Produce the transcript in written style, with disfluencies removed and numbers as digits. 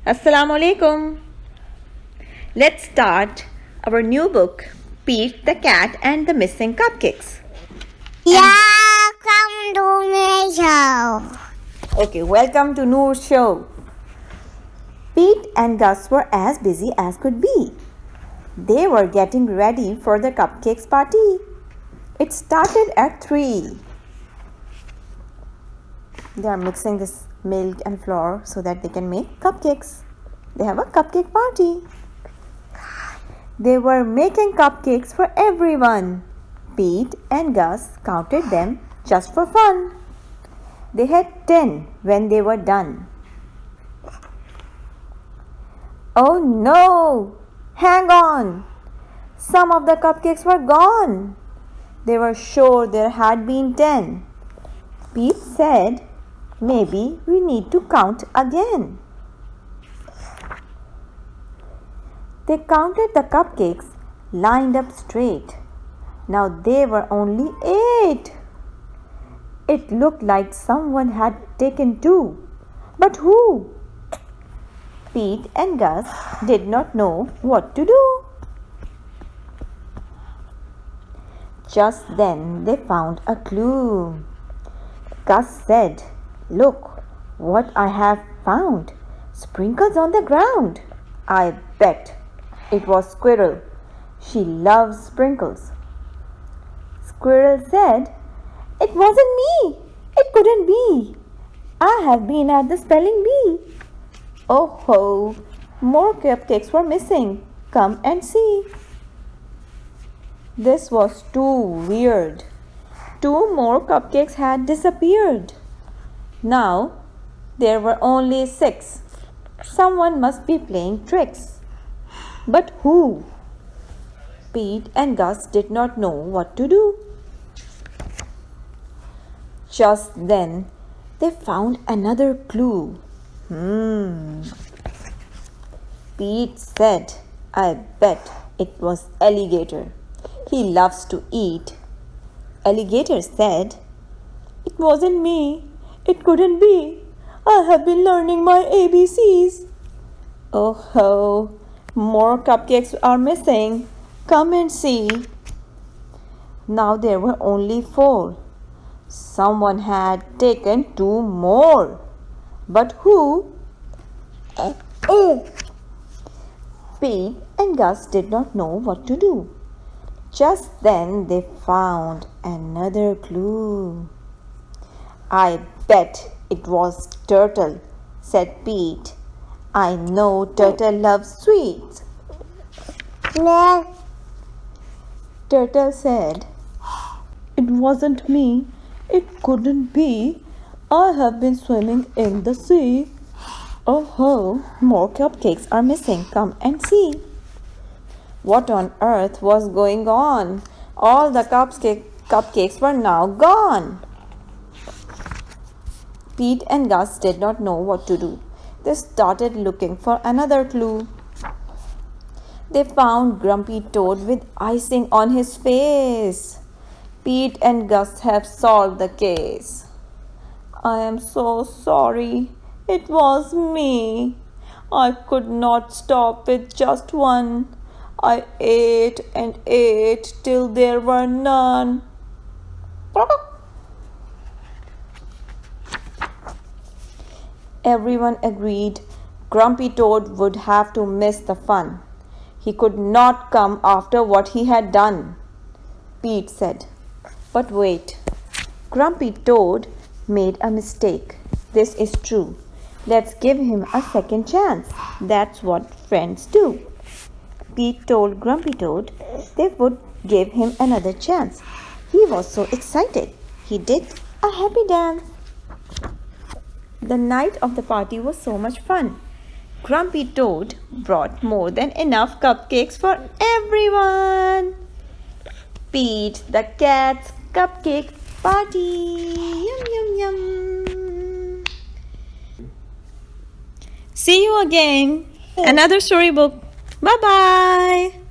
Assalamu alaikum. Let's start our new book, Pete the Cat and the Missing Cupcakes. Welcome to my show. Okay, welcome to Noor's show. Pete and Gus were as busy as could be. They were getting ready for the cupcakes party. It started at 3. They are mixing this milk and flour so that they can make cupcakes. They have a cupcake party. They were making cupcakes for everyone. Pete and Gus counted them just for fun. They had 10 when they were done. Oh no! Hang on! Some of the cupcakes were gone. They were sure there had been 10. Pete said, maybe we need to count again. They counted the cupcakes lined up straight. Now they were only 8. It looked like someone had taken 2. But who? Pete and Gus did not know what to do. Just then they found a clue. Gus said, "Look what I have found. Sprinkles on the ground." I bet it was Squirrel. She loves sprinkles. Squirrel said, "It wasn't me. It couldn't be. I have been at the spelling bee." Oh ho! More cupcakes were missing. Come and see. This was too weird. 2 more cupcakes had disappeared. Now there were only 6. Someone must be playing tricks. But who? Pete and Gus did not know what to do. Just then they found another clue. Pete said, "I bet it was Alligator. He loves to eat." Alligator said, "It wasn't me. It couldn't be. I have been learning my ABCs." Oh ho! More cupcakes are missing. Come and see. Now there were only 4. Someone had taken 2 more. But who? Pete and Gus did not know what to do. Just then they found another clue. "I bet it was Turtle," said Pete. "I know Turtle loves sweets." Turtle said, "It wasn't me. It couldn't be. I have been swimming in the sea." Oh ho! More cupcakes are missing. Come and see. What on earth was going on? All the cupcakes were now gone. Pete and Gus did not know what to do. They started looking for another clue. They found Grumpy Toad with icing on his face. Pete and Gus have solved the case. "I am so sorry. It was me. I could not stop with just one. I ate and ate till there were none." Everyone agreed Grumpy Toad would have to miss the fun. He could not come after what he had done. Pete said, "But wait, Grumpy Toad made a mistake. This is true. Let's give him a second chance. That's what friends do." Pete told Grumpy Toad they would give him another chance. He was so excited. He did a happy dance. The night of the party was so much fun. Grumpy Toad brought more than enough cupcakes for everyone. Pete the Cat's Cupcake Party. Yum, yum, yum. See you again. Another storybook. Bye-bye.